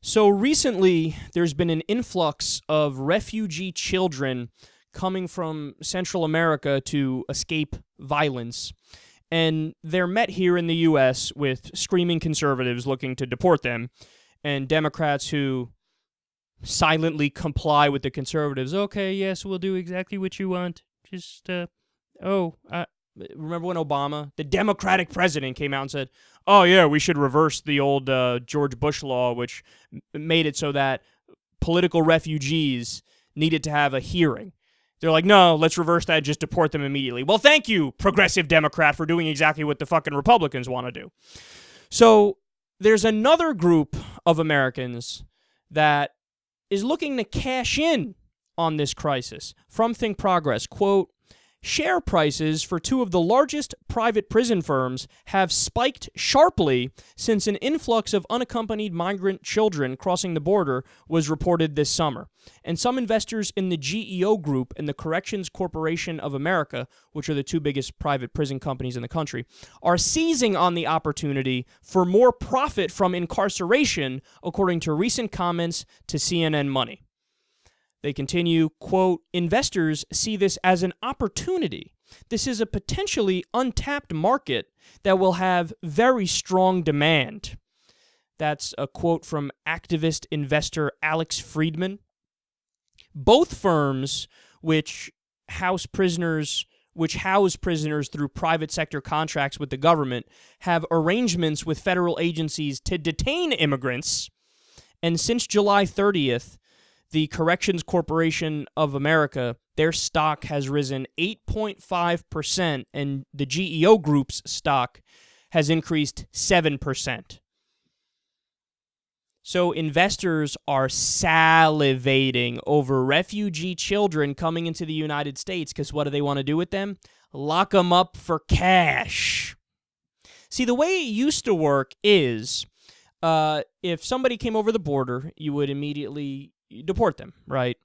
So recently, there's been an influx of refugee children coming from Central America to escape violence. And they're met here in the U.S. with screaming conservatives looking to deport them, and Democrats who silently comply with the conservatives. Okay, yes, we'll do exactly what you want. Just, remember when Obama, the Democratic president, came out and said, oh, yeah, we should reverse the old George Bush law, which made it so that political refugees needed to have a hearing. They're like, no, let's reverse that, just deport them immediately. Well, thank you, progressive Democrat, for doing exactly what the fucking Republicans want to do. So there's another group of Americans that is looking to cash in on this crisis. From Think Progress, quote, share prices for two of the largest private prison firms have spiked sharply since an influx of unaccompanied migrant children crossing the border was reported this summer. And some investors in the GEO Group and the Corrections Corporation of America, which are the two biggest private prison companies in the country, are seizing on the opportunity for more profit from incarceration, according to recent comments to CNN Money. They continue, quote, investors see this as an opportunity. This is a potentially untapped market that will have very strong demand. That's a quote from activist investor Alex Friedman. Both firms, which house prisoners through private sector contracts with the government, have arrangements with federal agencies to detain immigrants. And since July 30th, the Corrections Corporation of America, their stock has risen 8.5%, and the GEO Group's stock has increased 7%. So investors are salivating over refugee children coming into the United States because what do they want to do with them? Lock them up for cash. See, the way it used to work is if somebody came over the border, you would immediately deport them, right?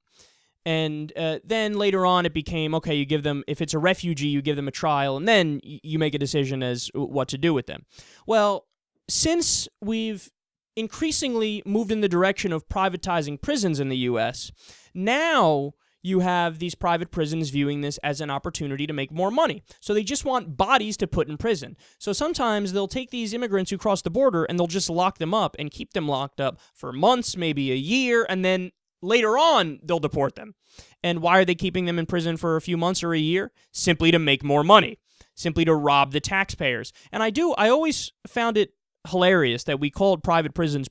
And then later on it became, okay, you give them, if it's a refugee, you give them a trial, and then you make a decision as what to do with them. Well, since we've increasingly moved in the direction of privatizing prisons in the U.S., now you have these private prisons viewing this as an opportunity to make more money. So they just want bodies to put in prison. So sometimes they'll take these immigrants who cross the border and they'll just lock them up and keep them locked up for months, maybe a year, and then later on they'll deport them. And why are they keeping them in prison for a few months or a year? Simply to make more money. Simply to rob the taxpayers. And I always found it hilarious that we called private prisons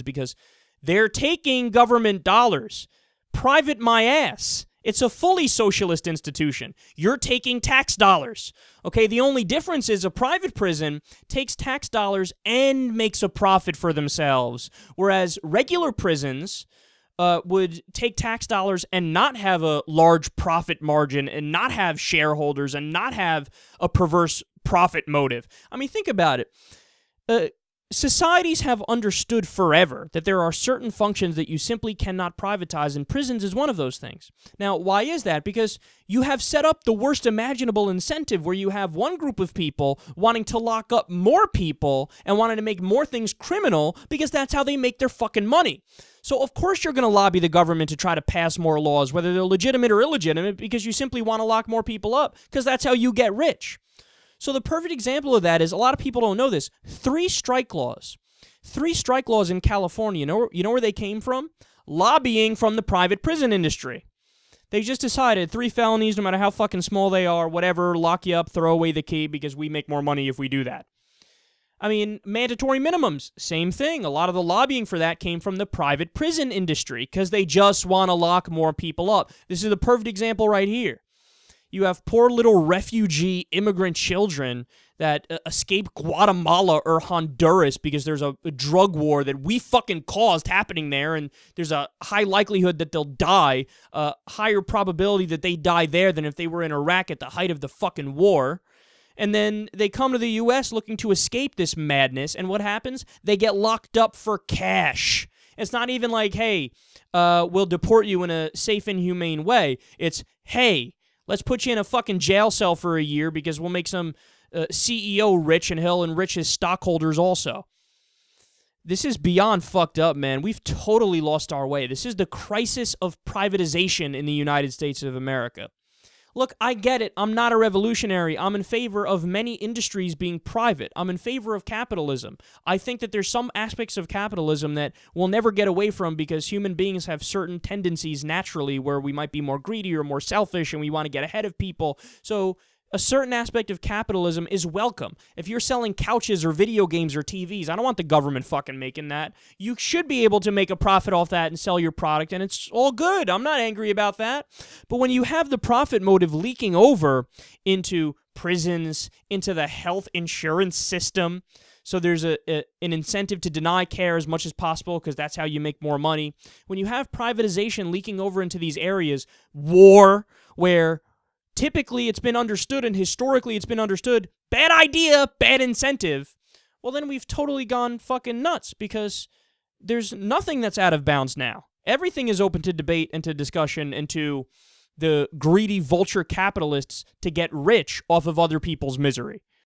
because they're taking government dollars. Private my ass. It's a fully socialist institution. You're taking tax dollars. Okay, the only difference is a private prison takes tax dollars and makes a profit for themselves, whereas regular prisons would take tax dollars and not have a large profit margin and not have shareholders and not have a perverse profit motive. I mean, think about it. Societies have understood forever that there are certain functions that you simply cannot privatize, and prisons is one of those things. Now, why is that? Because you have set up the worst imaginable incentive where you have one group of people wanting to lock up more people and wanting to make more things criminal because that's how they make their fucking money. So, of course, you're going to lobby the government to try to pass more laws, whether they're legitimate or illegitimate, because you simply want to lock more people up because that's how you get rich. So the perfect example of that is, a lot of people don't know this, 3 strike laws. 3 strike laws in California. You know where they came from? Lobbying from the private prison industry. They just decided 3 felonies, no matter how fucking small they are, whatever, lock you up, throw away the key because we make more money if we do that. I mean, mandatory minimums, same thing. A lot of the lobbying for that came from the private prison industry because they just want to lock more people up. This is the perfect example right here. You have poor little refugee immigrant children that escape Guatemala or Honduras because there's a drug war that we fucking caused happening there, and there's a high likelihood that they'll die, a higher probability that they die there than if they were in Iraq at the height of the fucking war. And then they come to the U.S. looking to escape this madness, and what happens? They get locked up for cash. It's not even like, hey, we'll deport you in a safe and humane way. It's, hey, let's put you in a fucking jail cell for a year because we'll make some CEO rich and he'll enrich his stockholders also. This is beyond fucked up, man. We've totally lost our way. This is the crisis of privatization in the United States of America. Look, I get it. I'm not a revolutionary. I'm in favor of many industries being private. I'm in favor of capitalism. I think that there's some aspects of capitalism that we'll never get away from because human beings have certain tendencies naturally where we might be more greedy or more selfish and we want to get ahead of people. So a certain aspect of capitalism is welcome. If you're selling couches or video games or TVs, I don't want the government fucking making that. You should be able to make a profit off that and sell your product, and it's all good. I'm not angry about that. But when you have the profit motive leaking over into prisons, into the health insurance system, so there's an incentive to deny care as much as possible because that's how you make more money. When you have privatization leaking over into these areas, war, where typically it's been understood and historically it's been understood, bad idea, bad incentive, well then we've totally gone fucking nuts because there's nothing that's out of bounds now. Everything is open to debate and to discussion and to the greedy vulture capitalists to get rich off of other people's misery.